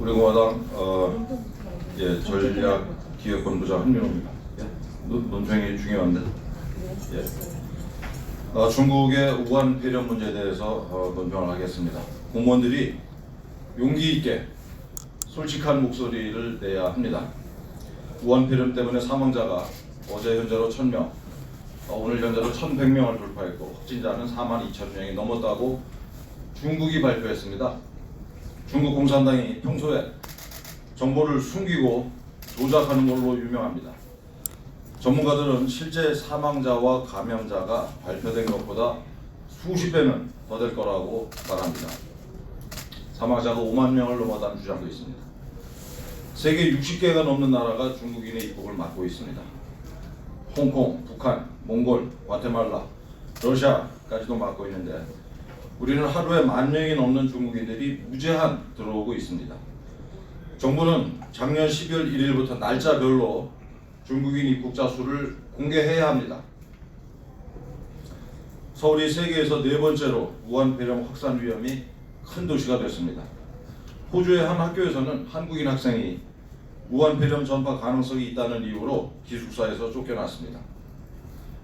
우리 공화당 전략기획본부장 한민호입니다. 예? 논평이 중요한데. 예. 중국의 우한 폐렴 문제에 대해서 논평을 하겠습니다. 공무원들이 용기 있게 솔직한 목소리를 내야 합니다. 우한 폐렴 때문에 사망자가 어제 현재로 1000명, 오늘 현재로 1100명을 돌파했고 확진자는 42,000명이 넘었다고 중국이 발표했습니다. 중국 공산당이 평소에 정보를 숨기고 조작하는 걸로 유명합니다. 전문가들은 실제 사망자와 감염자가 발표된 것보다 수십 배는 더 될 거라고 말합니다. 사망자가 5만 명을 넘어다는 주장도 있습니다. 세계 60개가 넘는 나라가 중국인의 입국을 막고 있습니다. 홍콩, 북한, 몽골, 과테말라, 러시아까지도 막고 있는데 우리는 하루에 10,000명이 넘는 중국인들이 무제한 들어오고 있습니다. 정부는 작년 12월 1일부터 날짜별로 중국인 입국자 수를 공개해야 합니다. 서울이 세계에서 4번째로 우한 폐렴 확산 위험이 큰 도시가 됐습니다. 호주의 한 학교에서는 한국인 학생이 우한 폐렴 전파 가능성이 있다는 이유로 기숙사에서 쫓겨났습니다.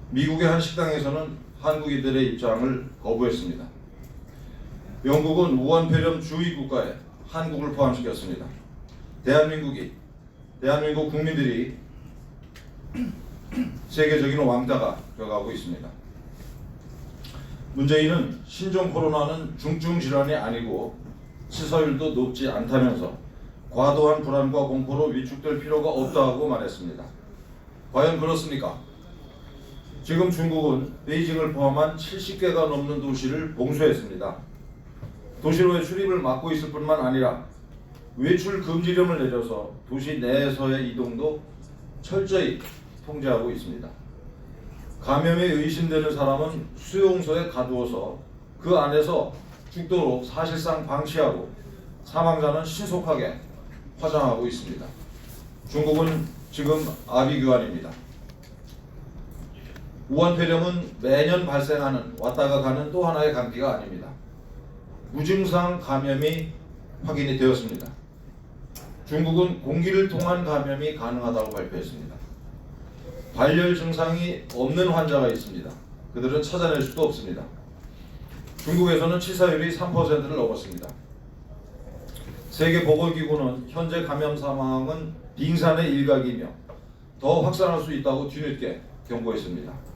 미국의 한 식당에서는 한국인들의 입장을 거부했습니다. 영국은 우한 폐렴 주의 국가에 한국을 포함시켰습니다. 대한민국 국민들이 세계적인 왕따가 되어가고 있습니다. 문재인은 신종 코로나는 중증 질환이 아니고 치사율도 높지 않다면서 과도한 불안과 공포로 위축될 필요가 없다고 말했습니다. 과연 그렇습니까? 지금 중국은 베이징을 포함한 70개가 넘는 도시를 봉쇄했습니다. 도시로의 출입을 막고 있을 뿐만 아니라 외출 금지령을 내려서 도시 내에서의 이동도 철저히 통제하고 있습니다. 감염에 의심되는 사람은 수용소에 가두어서 그 안에서 죽도록 사실상 방치하고 사망자는 신속하게 화장하고 있습니다. 중국은 지금 아비규환입니다. 우한 폐렴은 매년 발생하는 왔다가 가는 또 하나의 감기가 아닙니다. 무증상 감염이 확인이 되었습니다. 중국은 공기를 통한 감염이 가능하다고 발표했습니다. 발열 증상이 없는 환자가 있습니다. 그들은 찾아낼 수도 없습니다. 중국에서는 치사율이 3%를 넘었습니다. 세계보건기구는 현재 감염 사망은 빙산의 일각이며 더 확산할 수 있다고 뒤늦게 경고했습니다.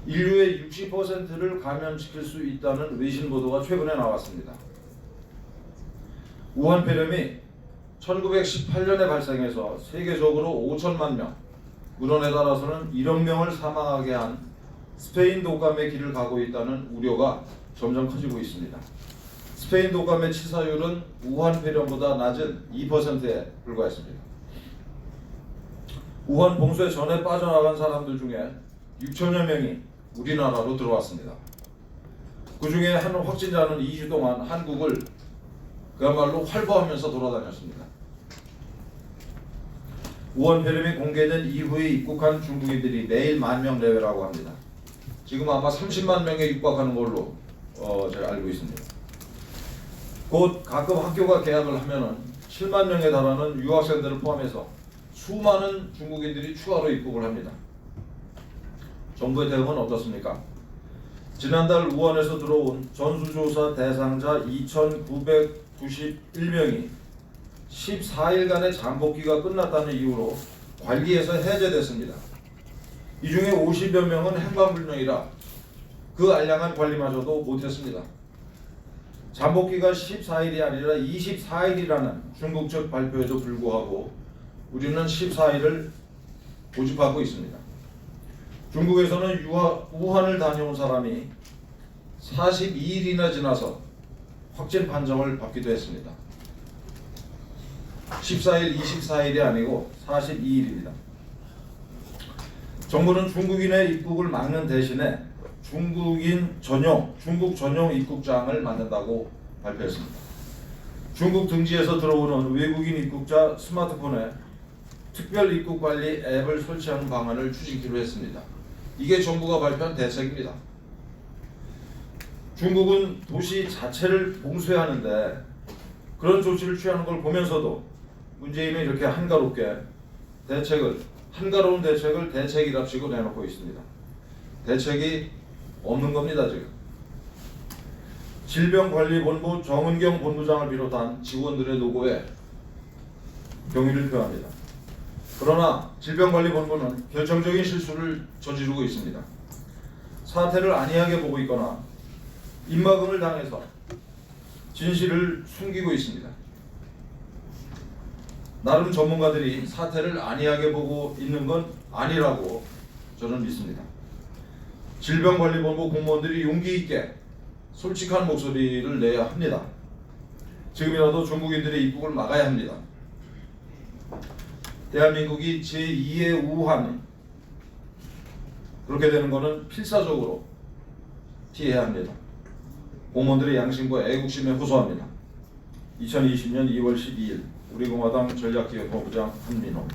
인류의 60%를 감염시킬 수 있다는 외신 보도가 최근에 나왔습니다. 우한 폐렴이 1918년에 발생해서 세계적으로 5천만 명, 문헌에 따라서는 1억 명을 사망하게 한 스페인 독감의 길을 가고 있다는 우려가 점점 커지고 있습니다. 스페인 독감의 치사율은 우한 폐렴보다 낮은 2%에 불과했습니다. 우한 봉쇄 전에 빠져나간 사람들 중에 6천여 명이 우리나라로 들어왔습니다. 그 중에 한 확진자는 2주 동안 한국을 그야말로 활보하면서 돌아다녔습니다. 우한 폐렴이 공개된 이후에 입국한 중국인들이 매일 10,000명 내외라고 합니다. 지금 아마 30만 명에 육박하는 걸로 제가 알고 있습니다. 곧 가끔 학교가 개학을 하면은 7만 명에 달하는 유학생들을 포함해서 수많은 중국인들이 추가로 입국을 합니다. 정부의 대응은 어떻습니까? 지난달 우한에서 들어온 전수조사 대상자 2,991명이 14일간의 잠복기가 끝났다는 이유로 관리에서 해제됐습니다. 이 중에 50여 명은 행방불명이라 그 알량한 관리마저도 못했습니다. 잠복기가 14일이 아니라 24일이라는 중국 측 발표에도 불구하고 우리는 14일을 고집하고 있습니다. 중국에서는 우한을 다녀온 사람이 42일이나 지나서 확진 판정을 받기도 했습니다. 14일, 24일이 아니고 42일입니다. 정부는 중국인의 입국을 막는 대신에 중국 전용 입국장을 만든다고 발표했습니다. 중국 등지에서 들어오는 외국인 입국자 스마트폰에 특별 입국 관리 앱을 설치하는 방안을 추진키로 했습니다. 이게 정부가 발표한 대책입니다. 중국은 도시 자체를 봉쇄하는데 그런 조치를 취하는 걸 보면서도 문재인은 이렇게 한가롭게 한가로운 대책을 대책이랍시고 내놓고 있습니다. 대책이 없는 겁니다, 지금. 질병관리본부 정은경 본부장을 비롯한 직원들의 노고에 경의를 표합니다. 그러나 질병관리본부는 결정적인 실수를 저지르고 있습니다. 사태를 안이하게 보고 있거나 입막음을 당해서 진실을 숨기고 있습니다. 나름 전문가들이 사태를 안이하게 보고 있는 건 아니라고 저는 믿습니다. 질병관리본부 공무원들이 용기 있게 솔직한 목소리를 내야 합니다. 지금이라도 중국인들의 입국을 막아야 합니다. 대한민국이 제2의 우한 그렇게 되는 것은 필사적으로 피해야 합니다. 공무원들의 양심과 애국심에 호소합니다. 2020년 2월 12일 우리공화당 전략기획본부장 한민호.